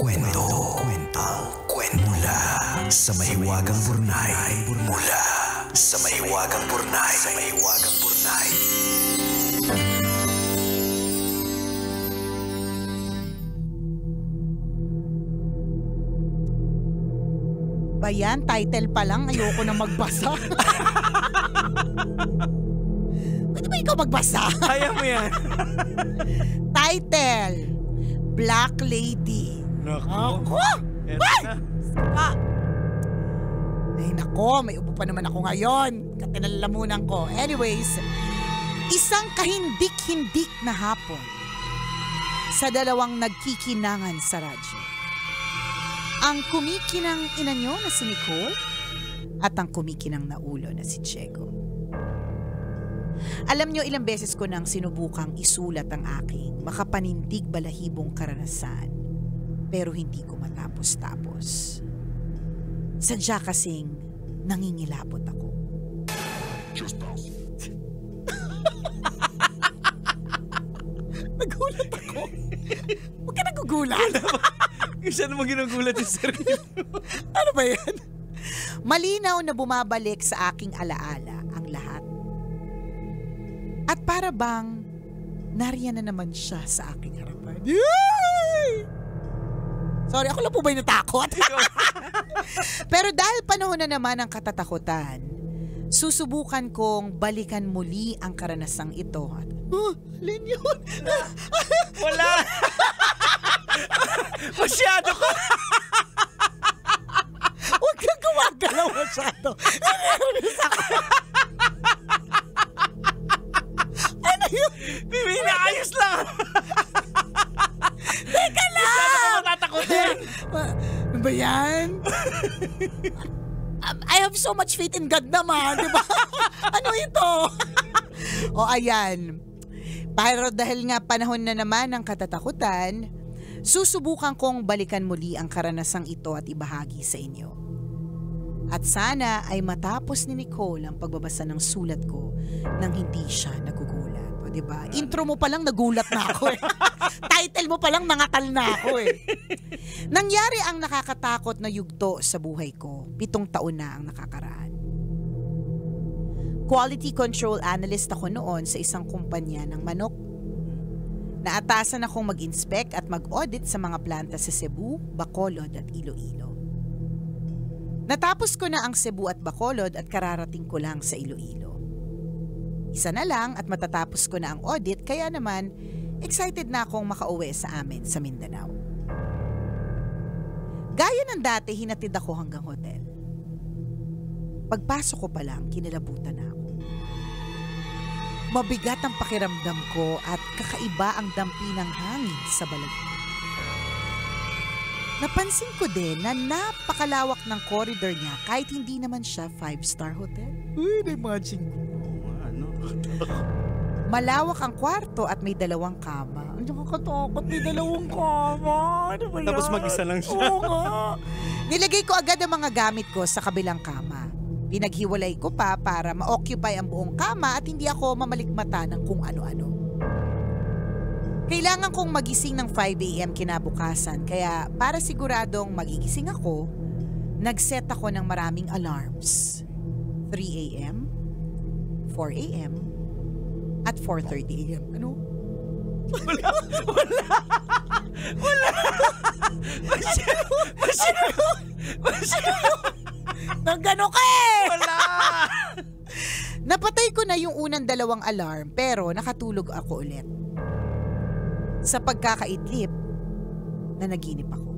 Mula sa mahiwagang Burnay. Bayan, title pa lang, ayoko na magbasa. Pwede ba ikaw magbasa? Kaya mo yan. Title, Black Lady. Nako. Eto na. Ay nako, may upo pa naman ako ngayon. Katinalalamunan ko. Anyways, isang kahindik-hindik na hapon sa dalawang nagkikinangan sa radyo. Ang kumikinang ina nyo na si Nicole at ang kumikinang na ulo na si Diego. Alam nyo, ilang beses ko nang sinubukang isulat ang aking makapanindig balahibong karanasan, pero hindi ko matapos-tapos. Sadya kasing nangingilabot ako. Nagulat ako. Huwag ka nagugulat. Kasi ano mo ginugulat yung sarili mo? Ano ba yan? Malinaw na bumabalik sa aking alaala ang lahat. At para bang nariyan na naman siya sa aking harapan. Yay! Sorry, ako lang po ba yung natakot? Pero dahil panahon na naman ang katatakutan, susubukan kong balikan muli ang karanasang ito. Alin yun? Wala! Masyado ko! Huwag kang gumagalaw masyado. Nervous ako. Ano yun? Bibi, naayos lang! Teka lang! Masyado ko matatakotin! Ano ba yan? I have so much faith in God naman, di ba? Ano ito? O ayan. Pero dahil nga panahon na naman ng katatakutan, susubukan kong balikan muli ang karanasang ito at ibahagi sa inyo. At sana ay matapos ni Nicole ang pagbabasa ng sulat ko nang hindi siya nagugulat. O diba? Intro mo palang nagulat na ako eh. Title mo palang nangatal na ako eh. Nangyari ang nakakatakot na yugto sa buhay ko. 7 taon na ang nakakaraan. Quality control analyst ako noon sa isang kumpanya ng manok. Naatasan akong mag-inspect at mag-audit sa mga planta sa Cebu, Bacolod at Iloilo. Natapos ko na ang Cebu at Bacolod at kararating ko lang sa Iloilo. Isa na lang at matatapos ko na ang audit, kaya naman excited na akong makauwi sa amin sa Mindanao. Gaya ng dati, hinatid ako hanggang hotel. Pagpasok ko pa lang, kinilabutan na ako. Mabigat ang pakiramdam ko at kakaiba ang dampi ng hangin sa balag. Napansin ko din na napakalawak ng corridor niya kahit hindi naman siya 5-star hotel. Uy, na-imagine ko. Ano? Malawak ang kwarto at may 2 kama. Ang nakakatakot, may 2 kama. Ano ba yan? Tapos mag-isa lang siya. Oo nga. Nilagay ko agad ang mga gamit ko sa kabilang kama. Pinaghiwalay ko pa para ma-occupy ang buong kama at hindi ako mamalikmata ng kung ano-ano. Kailangan kong magising ng 5 a.m. kinabukasan, kaya para siguradong magigising ako, nag-set ako ng maraming alarms. 3 a.m., 4 a.m., at 4:30 a.m. Ano? Wala! Masyado! Nagano ka eh! Wala! Napatay ko na yung unang 2 alarm pero nakatulog ako ulit. Sa pagkakaidlip, nanaginip ako.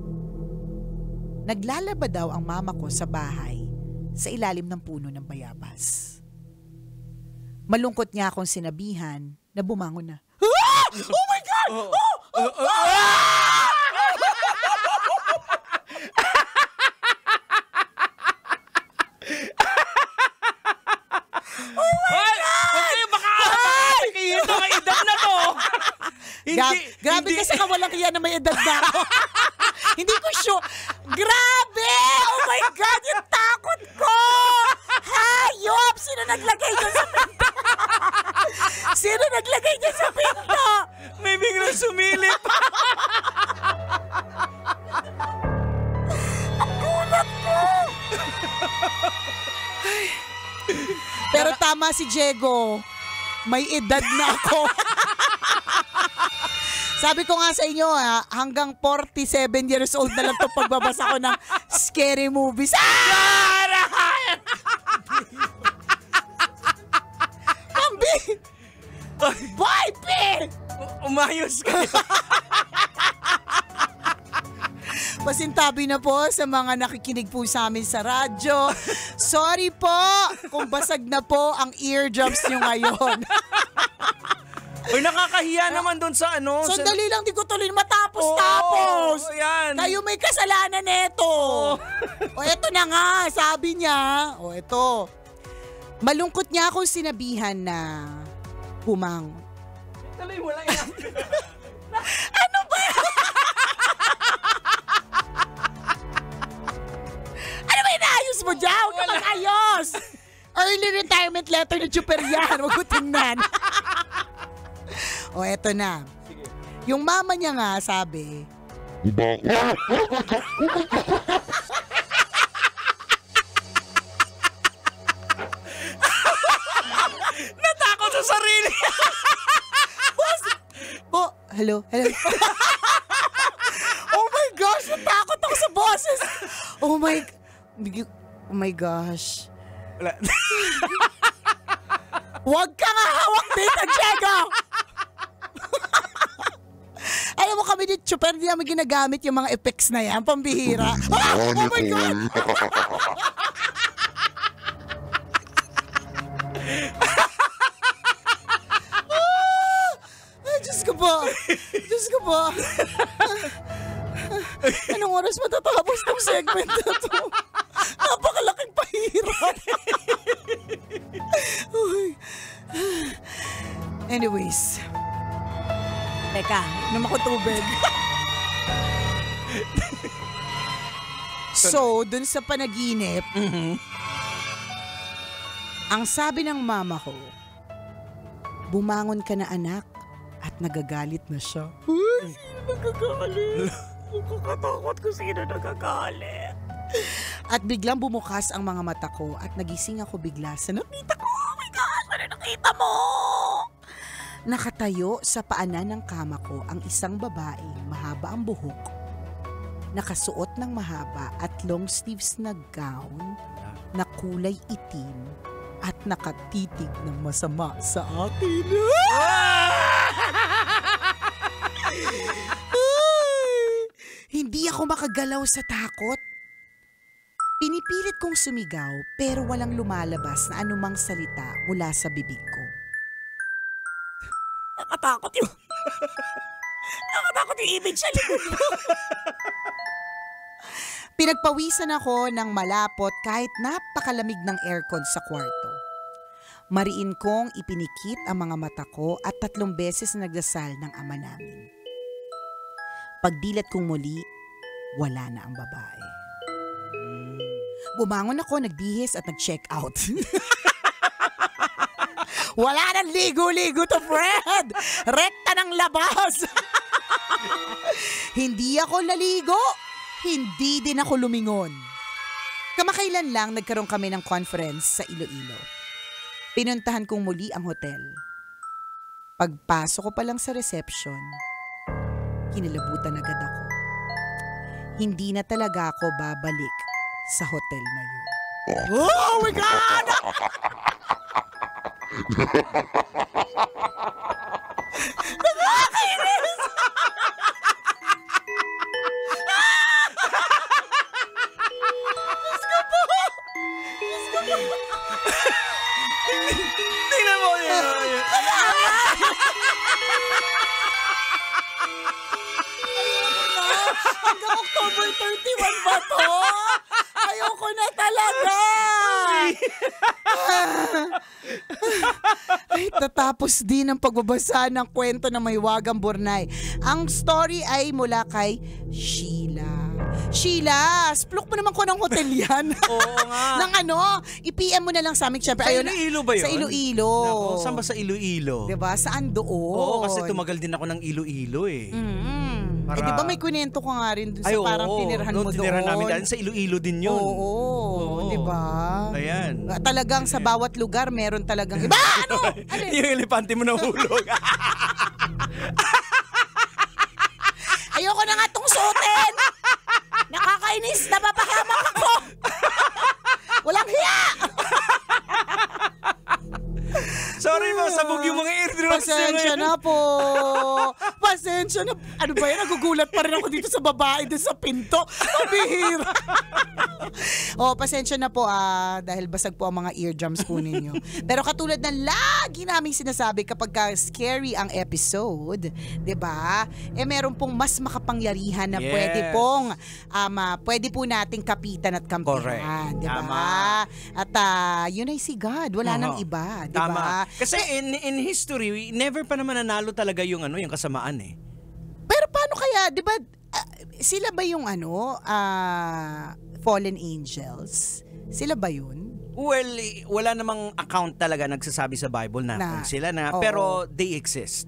Naglalaba daw ang mama ko sa bahay sa ilalim ng puno ng bayabas. Malungkot niya akong sinabihan na bumangon na. Ah! Oh my God! Grabe kasi kawalang kaya na may edad na ako. Hindi ko sure. Grabe! Oh my God! Yung takot ko! Hayop! Sino naglagay dyan sa pinto? Sino naglagay dyan sa pinto? May biglang sumilip. tama si Diego. May edad na ako. Sabi ko nga sa inyo, hanggang 47 years old na lang ito pagbabasa ko ng scary movies. Pambi! Bye, P! Umayos ka. Pasintabi na po sa mga nakikinig po sa amin sa radyo. Sorry po kung basag na po ang eardrums nyo ngayon. Uy, nakakahiya naman doon sa ano. Sandali lang, di ko tuloy matapos-tapos. Yan. Kayo may kasalanan neto. O eto na nga, sabi niya. O eto. Malungkot niya akong sinabihan na humangon. Tuloy mo lang yan. Ano ba? Ano ba inaayos mo dyan? Huwag ka mag-ayos. Early retirement letter ni Chuper yan. Huwag ko tingnan. O eto na. Sige. Yung mama niya nga sabi, Natakot sa sarili. oh, hello. Oh my gosh, natakot ako sa boses. Oh my gosh. Wala. Huwag ka nga hawak dito, Diego! Alam mo kami dito, Chuper, di namin ginagamit yung mga effects na yan, pambihira. Oh my God! Diyos ko po. Diyos ko po. Anong oras matatapos ng segment na to? Napakalaking pahirap. Anyways. Teka, inom ako tubig. So, dun sa panaginip, ang sabi ng mama ko, bumangon ka na anak at nagagalit na siya. Uy, sino nagagalit? Nakakatakot ko sino nagagalit. At biglang bumukas ang mga mata ko at nagising ako bigla sa nakita ko. Oh my gosh, ano nakita mo? Nakatayo sa paanan ng kama ko ang isang babae, mahaba ang buhok, nakasuot ng mahaba at long sleeves na gown na kulay itim at nakatitig ng masama sa akin. Hindi ako makagalaw sa takot. Pinipilit kong sumigaw pero walang lumalabas na anumang salita mula sa bibig ko. Nakatakot yung... Nakatakot yung image sa likod mo. Pinagpawisan ako ng malapot kahit napakalamig ng aircon sa kwarto. Mariin kong ipinikit ang mga mata ko at 3 beses nagdasal ng ama namin. Pagdilat kong muli, wala na ang babae. Bumangon ako, nagbihis at nag-check out. Wala nang ligo-ligo to, Fred! Rekta ng labas! Hindi ako naligo, hindi din ako lumingon. Kamakailan lang nagkaroon kami ng conference sa Iloilo. Pinuntahan kong muli ang hotel. Pagpasok ko pa lang sa reception, kinalabutan agad ako. Hindi na talaga ako babalik sa hotel na yun. Oh my God! Nakakainis! Diyos ko po! Diyos ko po! Tingnan mo yun. Hanggang October 31 ba to? Ayoko na talaga! Ay, tatapos din ang pagbabasa ng kwento ng Mahiwagang Burnay. Ang story ay mula kay Sheila. Sheila, splok mo naman ko ng hotel yan. Oo nga. Nang ano, i-PM mo na lang sa amin. Siyempre, Sa Iloilo ba yun? Sa Iloilo. Nako, saan ba sa Iloilo? Diba? Saan doon? Oo, kasi tumagal din ako ng Iloilo eh. Para... di ba may kwento ko nga rin dun sa Ay, parang tinirahan mo doon? Tinirahan namin dahil sa Iloilo din yun. Oo. Di ba? Ayan. Talagang sa bawat lugar meron talagang iba. Ano? Yung elepante mo nahulog. Ayoko na nga itong suotin. Nakakainis. Napapahamak ako. Walang hiya. Sorry mo, sabog yung mga eardrums. Pasensya na po. Pasensya na. Ano ba yan? Nagugulat pa rin ako dito sa babae doon sa pinto. Mabihira. Pasensya na po dahil basag po ang mga eardrums po ninyo. Pero katulad ng lagi naming sinasabi kapag scary ang episode, 'di ba? Meron pong mas makapangyarihan na pwede po nating kapitan at kampihan, 'di ba? At yun ay si God, wala nang iba, 'di ba? Kasi in history, never pa naman nanalo talaga yung yung kasamaan eh. Pero paano kaya, 'di ba? Sila ba yung fallen angels? Sila ba yun? Well, wala namang account talaga nagsasabi sa Bible na kung sila na, pero they exist.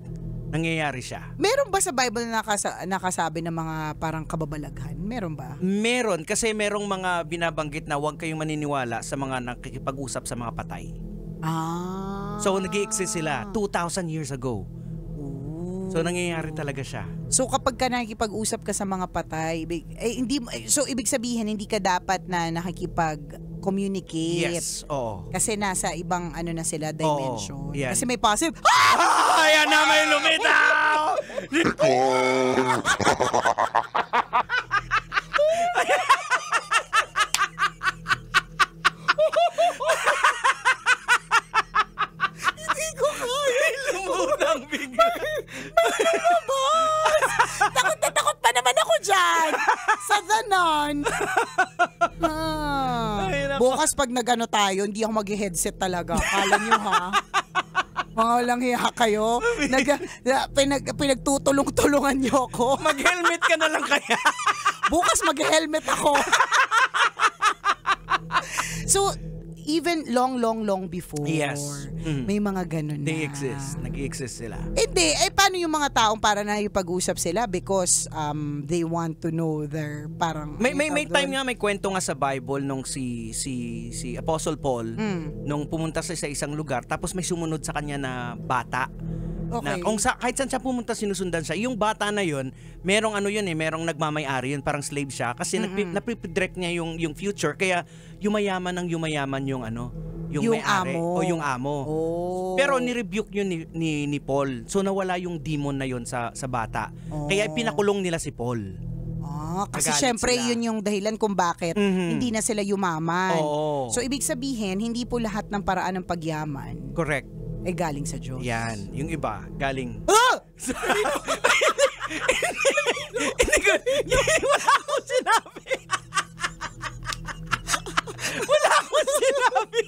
Nangyayari siya. Meron ba sa Bible na nakasabi ng mga parang kababalaghan? Meron ba? Meron, kasi merong mga binabanggit na huwag kayong maniniwala sa mga nakikipag-usap sa mga patay. So, nag-i-exist sila 2,000 years ago. So, nangyayari talaga siya. So, kapag ka nakikipag-usap ka sa mga patay, so ibig sabihin, hindi ka dapat na nakikipag-communicate. Yes, oo. Kasi nasa ibang na sila, dimension. Yan. Kasi may positive. Ayan na, may lumitaw! Hindi ko kaya. Lumutang bigla. Takot na takot pa naman ako dyan. Sa danan. Bukas pag nagano tayo, hindi ako mag-headset talaga. Kala nyo ha? Mga walang hiya kayo. Pinagtutulong-tulungan nyo ako. Mag-helmet ka na lang kaya. Bukas mag-helmet ako. So, even long before, may mga ganun They na. exist. Nag-i-exist sila. Hindi. Paano yung mga taong para na ipag-usap sila because they want to know their parang... May time nga, may kwento nga sa Bible nung si Apostle Paul nung pumunta sa isang lugar tapos may sumunod sa kanya na bata. Okay. Na kahit saan siya pumunta, sinusundan siya. Yung bata na yun, merong merong nagmamay-ari yun, parang slave siya kasi napipredict niya yung future, kaya yumayaman yung may-ari amo. o yung amo. Oh. Pero ni-rebuke yun ni Paul. So nawala yung demon na yun sa bata. Kaya pinakulong nila si Paul. Kasi Nagalit syempre sila. yun yung dahilan kung bakit hindi na sila yumaman. Oo. So ibig sabihin, hindi po lahat ng paraan ng pagyaman Correct. galing sa Diyos. Yan. Yung iba, galing... Wala akong sinabi. Wala akong sinabi.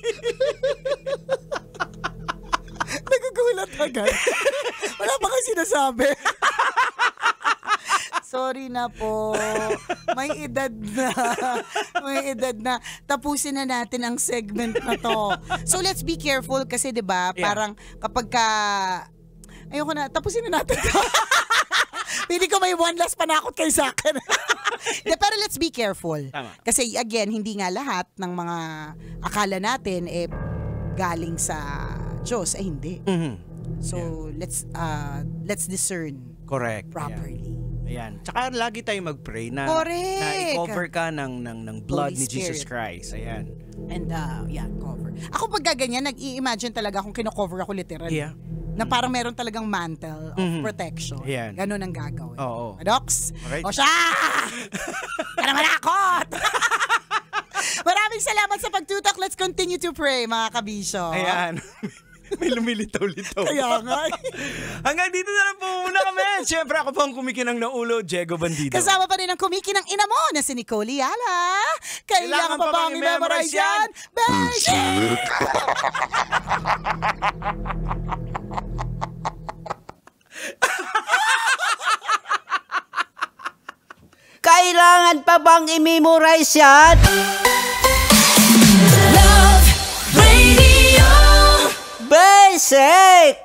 Nagugulat agad. Wala pa kayo sinasabi. Sorry na po. May edad na. Tapusin na natin ang segment na to. So let's be careful kasi 'di ba? Parang kapag ayoko na, tapusin na natin. Pili ko may one last panakot kayo sa akin. Pero let's be careful. Tama. Kasi again, hindi nga lahat ng mga akala natin galing sa Diyos. Hindi. So let's discern Correct. properly. Ayan. Tsaka lagi tayo mag-pray na i-cover ka ng blood Holy ni Jesus Spirit. Christ. Ayan. And cover. Ako pag gaganyan, nag-i-imagine talaga kung kino-cover ako literal. Yeah. Na parang meron talagang mantle of protection. Ayan. Ganon ang gagawin. Oo. Docs? Alright. O siya! Ka naman akot! Maraming salamat sa pagtutok. Let's continue to pray, mga kabisyo. Ayan. May lumilitaw-litaw. Kaya nga. Hanggang dito na lang po muna kami. Siyempre ako po ang kumikinang na ulo, Diego Bandido. Kasama pa rin ang kumikinang ina mo na si Nicole Yala. Kailangan pa bang i-memorize yan? Beshi! Kailangan pa bang i-memorize yan? Love Radio. Basic!